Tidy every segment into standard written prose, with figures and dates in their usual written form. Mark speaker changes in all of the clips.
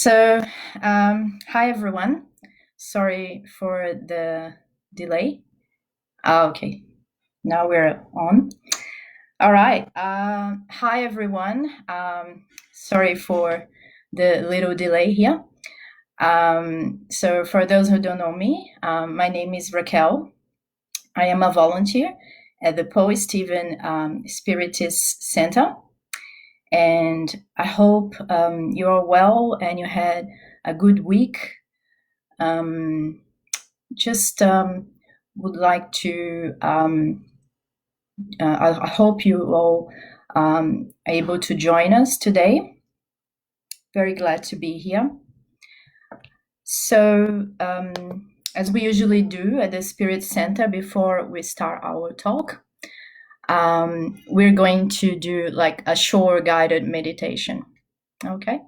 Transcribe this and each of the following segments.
Speaker 1: So, hi everyone. Sorry for the delay. Okay, now we're on. All right. Hi everyone. Sorry for the little delay here. So, for those who don't know me, my name is Raquel. I am a volunteer at the Poe Stephen Spiritist Center. And I hope you are well and you had a good week. Just would like to, I hope you all are able to join us today. Very glad to be here. So, as we usually do at the Spirit Center before we start our talk, we're going to do like a short guided meditation. Okay?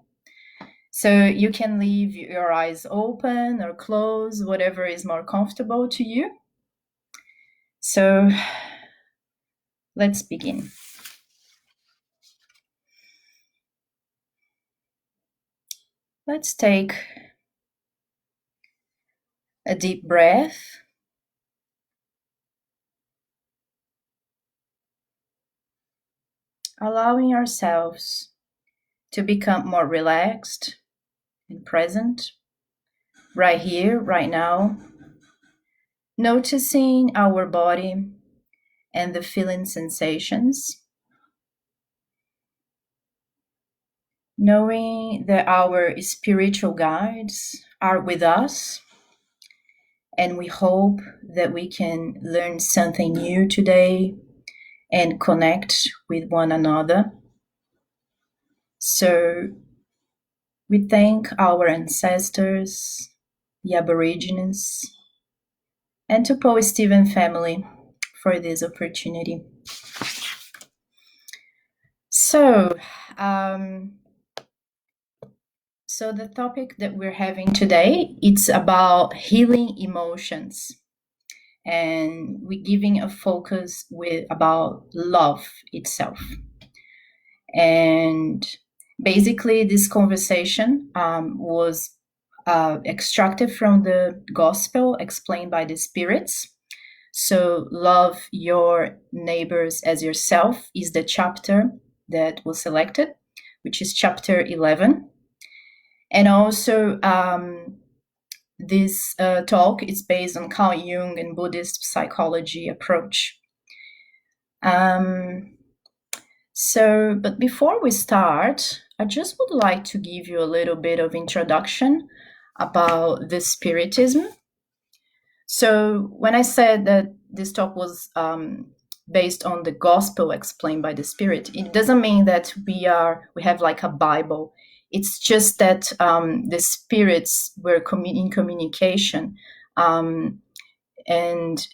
Speaker 1: So you can leave your eyes open or closed, whatever is more comfortable to you. So let's begin. Let's take a deep breath. Allowing ourselves to become more relaxed and present, right here, right now. Noticing our body and the feeling sensations. Knowing that our spiritual guides are with us, and we hope that we can learn something new today and connect with one another. So we thank our ancestors, the Aborigines, and to Poe Stephen family for this opportunity. So, the topic that we're having today, it's about healing emotions, and we're giving a focus about love itself. And basically, this conversation was extracted from the gospel explained by the spirits. So, love your neighbors as yourself is the chapter that was selected, which is chapter 11. And also, this talk is based on Carl Jung and Buddhist psychology approach. But before we start, I just would like to give you a little bit of introduction about the Spiritism. So when I said that this talk was based on the gospel explained by the Spirit, it doesn't mean that we have like a Bible. It's just that the spirits were in communication, and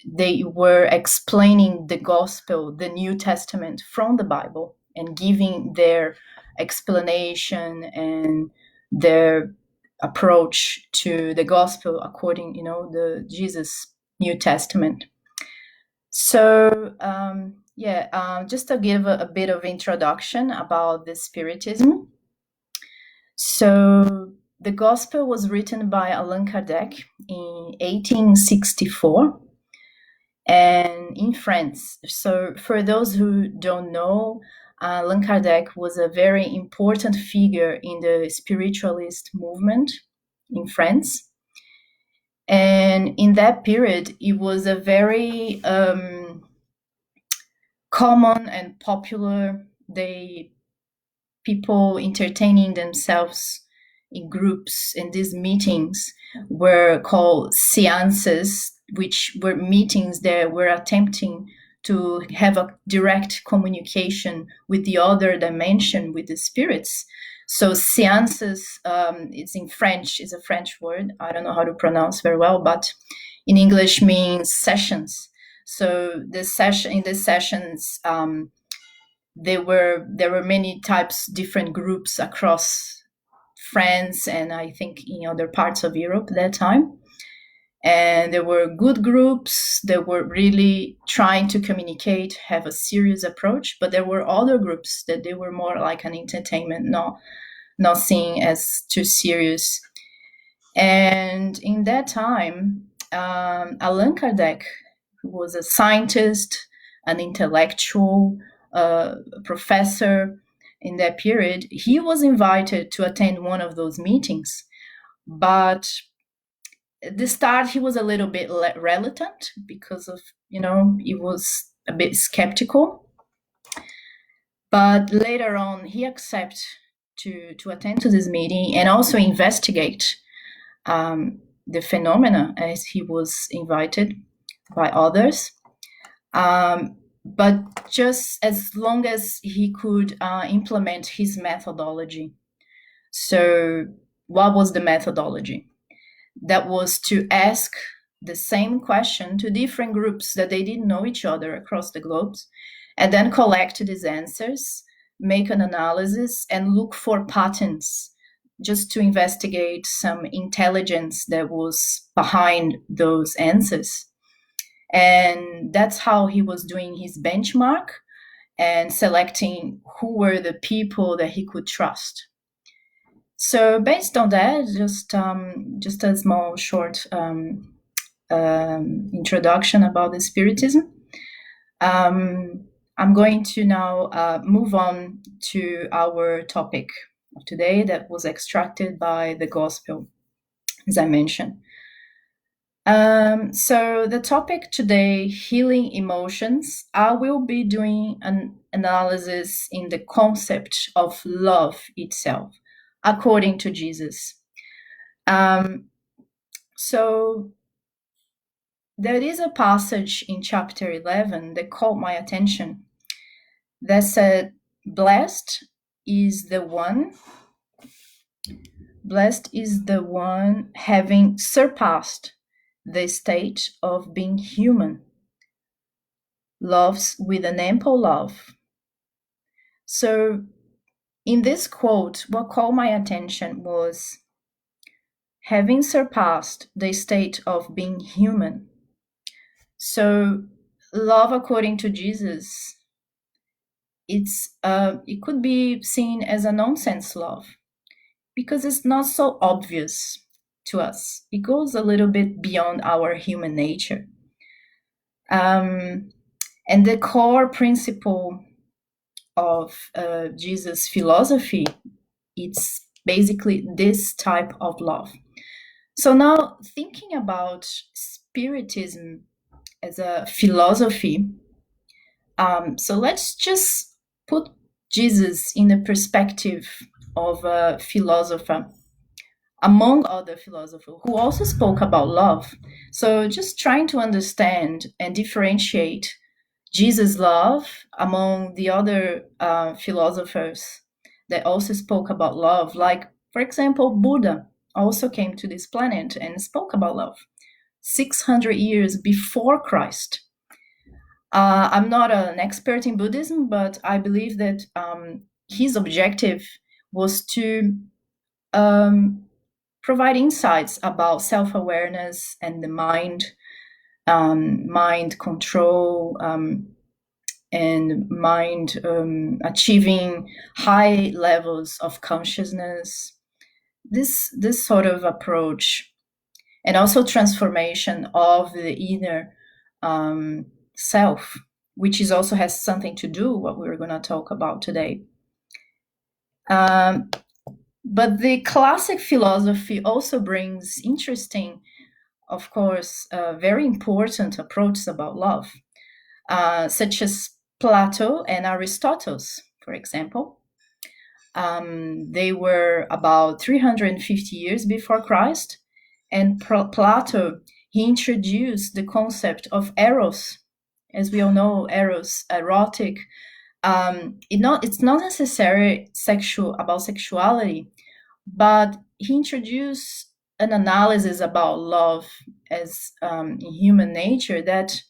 Speaker 1: they were explaining the gospel, the New Testament from the Bible, and giving their explanation and their approach to the gospel according, the Jesus New Testament. So just to give a bit of introduction about the Spiritism. So the gospel was written by Allan Kardec in 1864 and in France. So for those who don't know, Allan Kardec was a very important figure in the spiritualist movement in France. And in that period, it was a very common and popular people entertaining themselves in groups, and these meetings were called seances, which were meetings that were attempting to have a direct communication with the other dimension, with the spirits. So seances, it's in French, is a French word. I don't know how to pronounce very well, but in English means sessions. So in the sessions, there were many types, different groups across France and I think in other parts of Europe at that time. And there were good groups that were really trying to communicate, have a serious approach, but there were other groups that they were more like an entertainment, not seen as too serious. And in that time, Allan Kardec, who was a scientist, an intellectual, professor in that period, he was invited to attend one of those meetings. But at the start, he was a little bit reluctant because of, he was a bit skeptical. But later on, he accepted to attend to this meeting and also investigate the phenomena as he was invited by others. But just as long as he could implement his methodology. So what was the methodology? That was to ask the same question to different groups that they didn't know each other across the globe, and then collect these answers, make an analysis, and look for patterns, just to investigate some intelligence that was behind those answers. And that's how he was doing his benchmark and selecting who were the people that he could trust. So based on that, just a small short introduction about the Spiritism. I'm going to now move on to our topic of today that was extracted by the Gospel, as I mentioned. So the topic today, healing emotions. I will be doing an analysis in the concept of love itself, according to Jesus. So there is a passage in chapter 11 that caught my attention that said, blessed is the one having surpassed the state of being human, loves with an ample love. So in this quote, what caught my attention was having surpassed the state of being human. So love according to Jesus, it could be seen as a nonsense love because it's not so obvious to us. It goes a little bit beyond our human nature. And the core principle of Jesus' philosophy, it's basically this type of love. So now thinking about Spiritism as a philosophy, so let's just put Jesus in the perspective of a philosopher, among other philosophers who also spoke about love. So just trying to understand and differentiate Jesus' love among the other philosophers that also spoke about love. Like, for example, Buddha also came to this planet and spoke about love 600 years before Christ. I'm not an expert in Buddhism, but I believe that his objective was to provide insights about self-awareness and the mind, mind control, and mind achieving high levels of consciousness. This sort of approach, and also transformation of the inner self, which is also has something to do with what we're going to talk about today. But the classic philosophy also brings interesting, of course, very important approaches about love, such as Plato and Aristotle, for example. They were about 350 years before Christ, and Plato, he introduced the concept of eros. As we all know, eros, erotic. It's not necessarily about sexuality, but he introduced an analysis about love as in human nature, that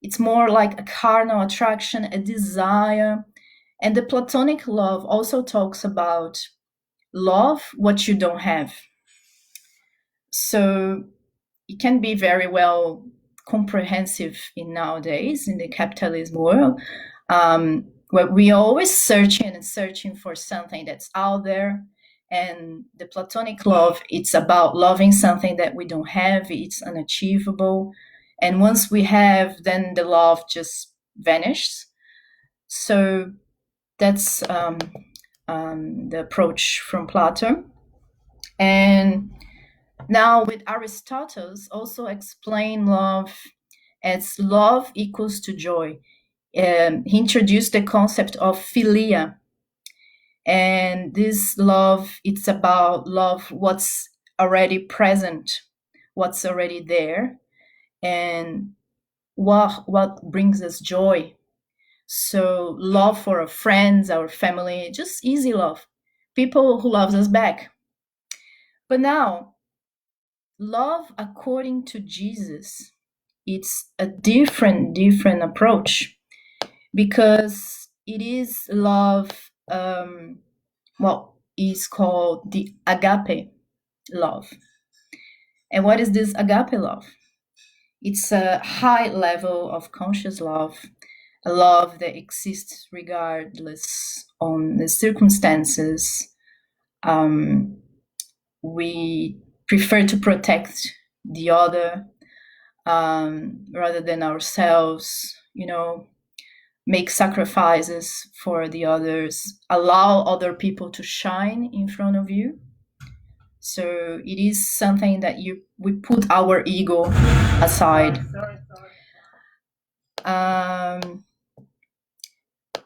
Speaker 1: it's more like a carnal attraction, a desire. And the Platonic love also talks about love what you don't have. So it can be very well comprehensive in nowadays in the capitalist world, where we are always searching for something that's out there, And the Platonic love, it's about loving something that we don't have, it's unachievable. And once we have, then the love just vanishes. So that's the approach from Plato. And now with Aristotle, also explain love as love equals to joy. He introduced the concept of philia. And this love, it's about love what's already present, what's already there, and what brings us joy. So love for our friends, our family, just easy love, people who loves us back. But now, love according to Jesus, it's a different approach, because it is love, is called the agape love. And what is this agape love? It's a high level of conscious love, a love that exists regardless on the circumstances. We prefer to protect the other rather than ourselves, make sacrifices for the others, allow other people to shine in front of you. So it is something that we put our ego aside.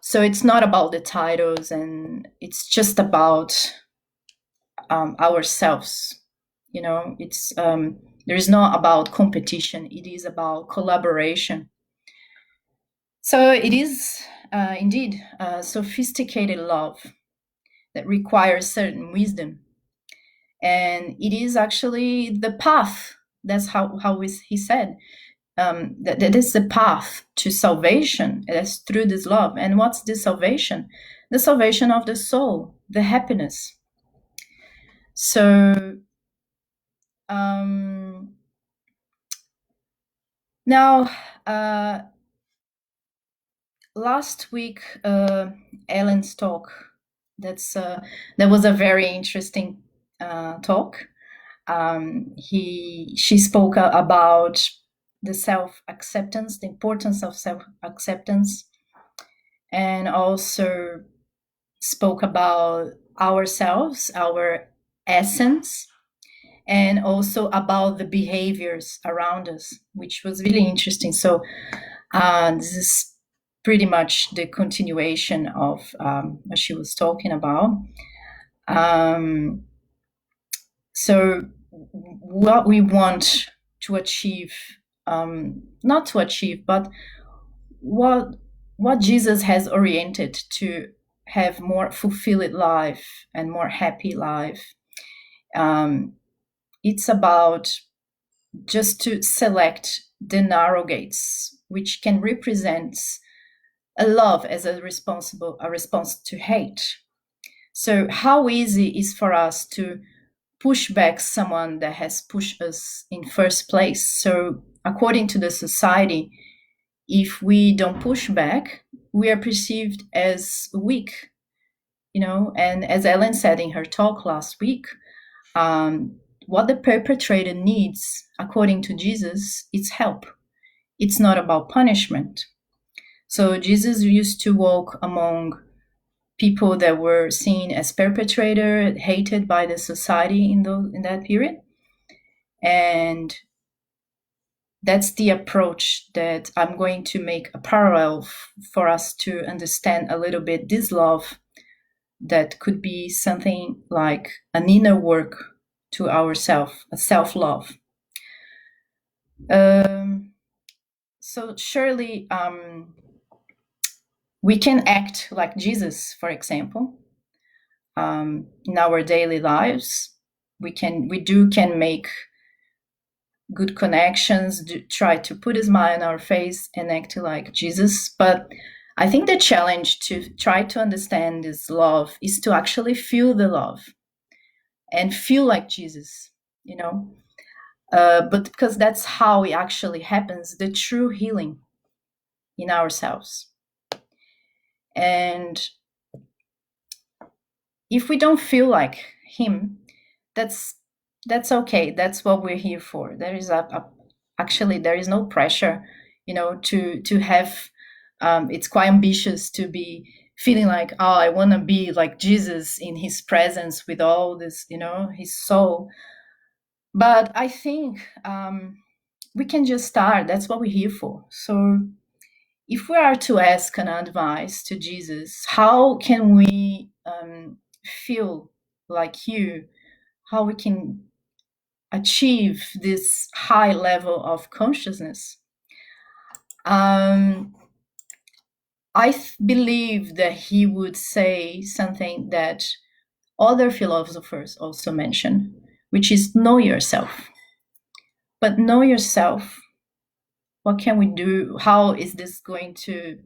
Speaker 1: So it's not about the titles, and it's just about ourselves. It's there is not about competition. It is about collaboration. So it is indeed a sophisticated love that requires certain wisdom. And it is actually the path. That's how he said, that is the path to salvation. That's through this love. And what's the salvation? The salvation of the soul, the happiness. So now, last week, Ellen's talk, that was a very interesting talk. She spoke about the self-acceptance, the importance of self-acceptance, and also spoke about ourselves, our essence, and also about the behaviors around us, which was really interesting. So this is pretty much the continuation of what she was talking about. So what we want to achieve, not to achieve, but what Jesus has oriented to have more fulfilled life and more happy life. It's about just to select the narrow gates, which can represent a love as a response to hate. So how easy is for us to push back someone that has pushed us in first place? So according to the society, if we don't push back, we are perceived as weak, and as Ellen said in her talk last week, what the perpetrator needs, according to Jesus, is help. It's not about punishment. So Jesus used to walk among people that were seen as perpetrator, hated by the society in that period. And that's the approach that I'm going to make a parallel for us to understand a little bit this love, that could be something like an inner work to ourself, a self-love. So surely we can act like Jesus, for example, in our daily lives. We can make good connections, try to put a smile on our face and act like Jesus. But I think the challenge to try to understand this love is to actually feel the love and feel like Jesus, but because that's how it actually happens, the true healing in ourselves. And if we don't feel like him, that's okay. That's what we're here for. There is actually there is no pressure, to have. It's quite ambitious to be feeling like, oh, I want to be like Jesus in his presence with all this, his soul. But I think we can just start. That's what we're here for. So if we are to ask an advice to Jesus, how can we feel like you? How we can achieve this high level of consciousness? I believe that he would say something that other philosophers also mention, which is know yourself. But know yourself, what can we do? How is this going to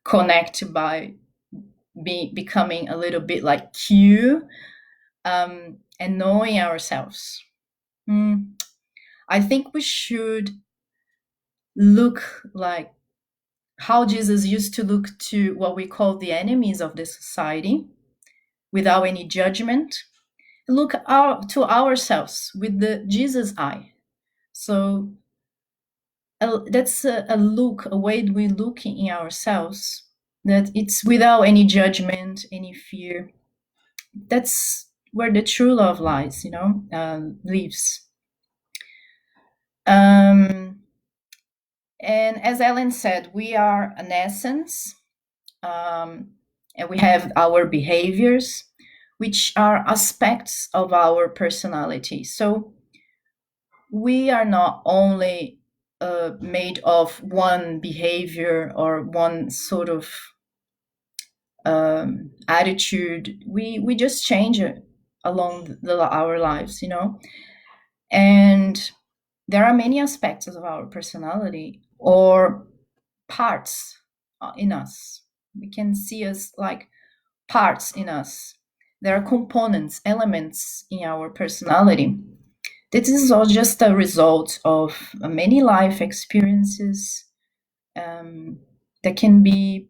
Speaker 1: connect by becoming a little bit like you, and knowing ourselves? I think we should look like how Jesus used to look to what we call the enemies of the society, without any judgment. Look to ourselves with the Jesus eye. So that's a look, a way we look in ourselves, that it's without any judgment, any fear. That's where the true love lies, lives. And as Ellen said, we are an essence, and we have our behaviors, which are aspects of our personality. So we are not only made of one behavior or one sort of attitude. We just change it along our lives, and there are many aspects of our personality or parts in us. We can see us like parts in us. There are components, elements in our personality. This is all just a result of many life experiences that can be,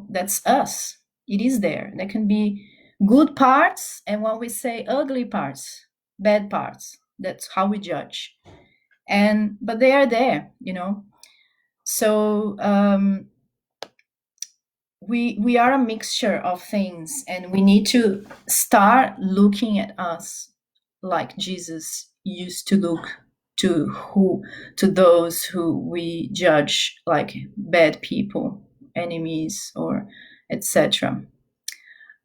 Speaker 1: that's us. It is there. There can be good parts, and when we say ugly parts, bad parts, that's how we judge. But they are there, So we are a mixture of things, and we need to start looking at us like Jesus used to look to those who we judge like bad people, enemies, or etc.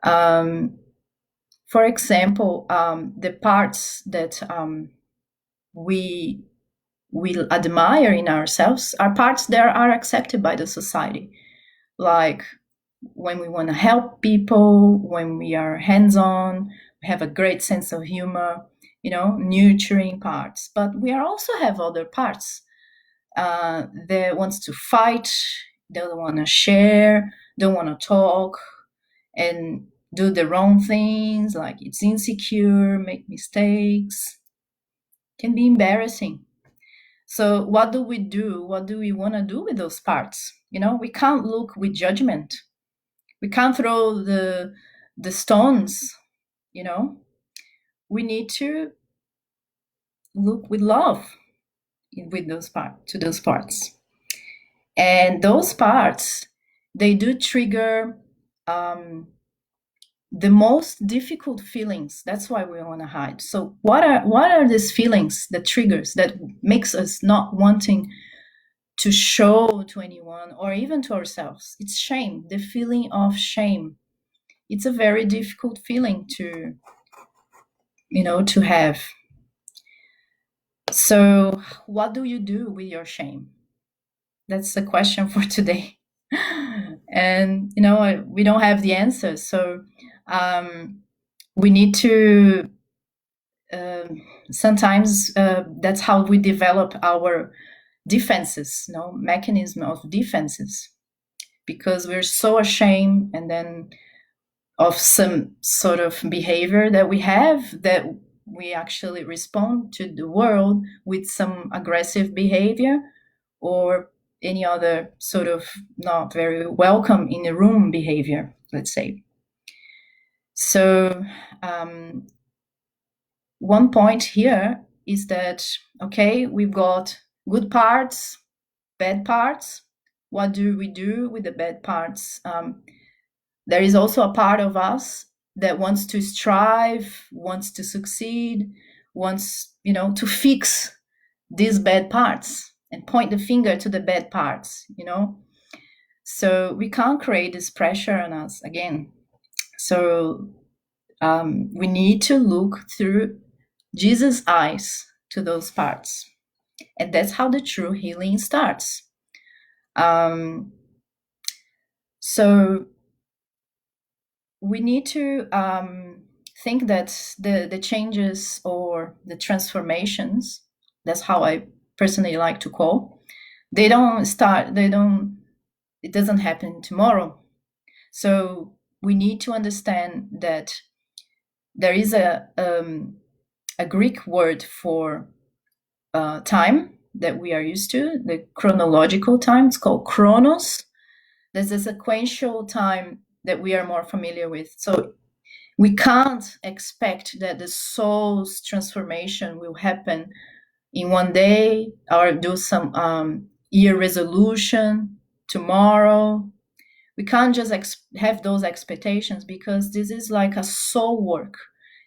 Speaker 1: For example, the parts that we admire in ourselves are parts that are accepted by the society, like when we want to help people, when we are hands-on, we have a great sense of humor, nurturing parts. But we also have other parts that wants to fight, don't want to share, don't want to talk, and do the wrong things, like it's insecure, make mistakes, can be embarrassing. So what do we do? What do we want to do with those parts? We can't look with judgment. We can't throw the stones, We need to look with love with those parts. And those parts, they do trigger the most difficult feelings. That's why we want to hide. So what are these feelings, the triggers that makes us not wanting to show to anyone or even to ourselves? It's shame, the feeling of shame. It's a very difficult feeling to have. So what do you do with your shame? That's the question for today. And we don't have the answer. So we need to sometimes that's how we develop our defenses, mechanism of defenses, because we're so ashamed and then of some sort of behavior that we have, that we actually respond to the world with some aggressive behavior or any other sort of not very welcome in the room behavior, let's say. So one point here is that, okay, we've got good parts, bad parts. What do we do with the bad parts? There is also a part of us that wants to strive, wants to succeed, wants, to fix these bad parts and point the finger to the bad parts, So we can't create this pressure on us again. So we need to look through Jesus' eyes to those parts. And that's how the true healing starts. So we need to think that the changes or the transformations, that's how I personally like to call, it doesn't happen tomorrow. So we need to understand that there is a Greek word for time that we are used to, the chronological time. It's called chronos. There's a sequential time that we are more familiar with. So we can't expect that the soul's transformation will happen in one day or do some year resolution tomorrow. We can't just have those expectations, because this is like a soul work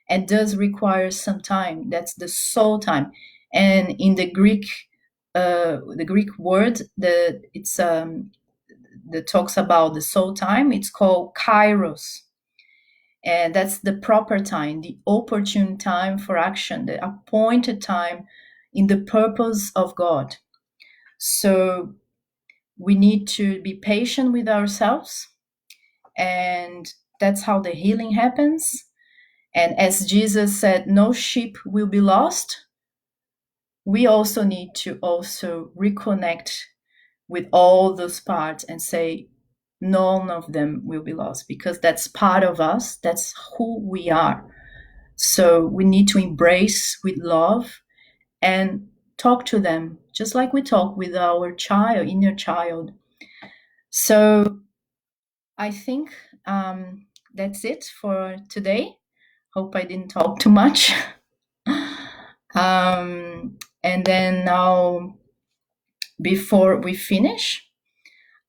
Speaker 1: and does require some time. That's the soul time. And in the Greek word that talks about the soul time, it's called kairos. And that's the proper time, the opportune time for action, the appointed time in the purpose of God. So we need to be patient with ourselves, and that's how the healing happens. And as Jesus said, no sheep will be lost. We also need to reconnect with all those parts and say, none of them will be lost, because that's part of us. That's who we are. So we need to embrace with love and talk to them just like we talk with our inner child. So I think that's it for today. Hope I didn't talk too much. And then now, before we finish,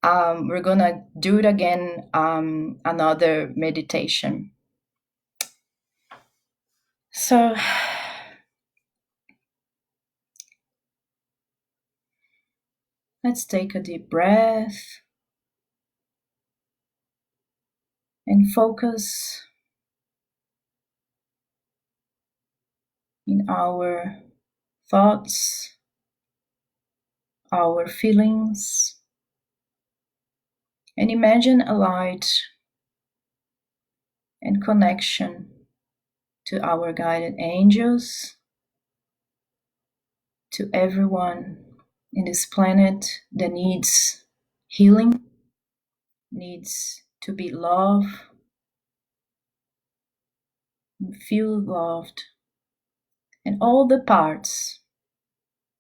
Speaker 1: we're gonna do it again, another meditation. So let's take a deep breath and focus in our thoughts, our feelings, and imagine a light and connection to our guided angels, to everyone in this planet that needs healing, needs to be loved, feel loved, and all the parts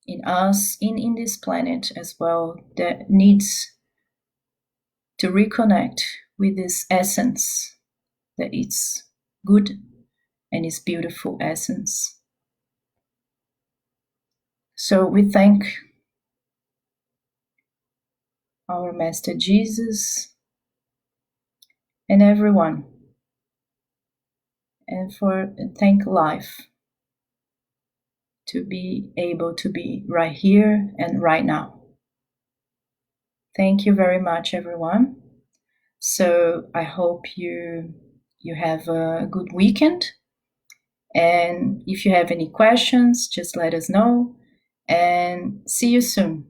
Speaker 1: in us, in this planet as well, that needs to reconnect with this essence, that it's good and its beautiful essence. So we thank our Master Jesus and everyone, and thank life to be able to be right here and right now. Thank you very much, everyone. So I hope you have a good weekend. And if you have any questions, just let us know. And see you soon.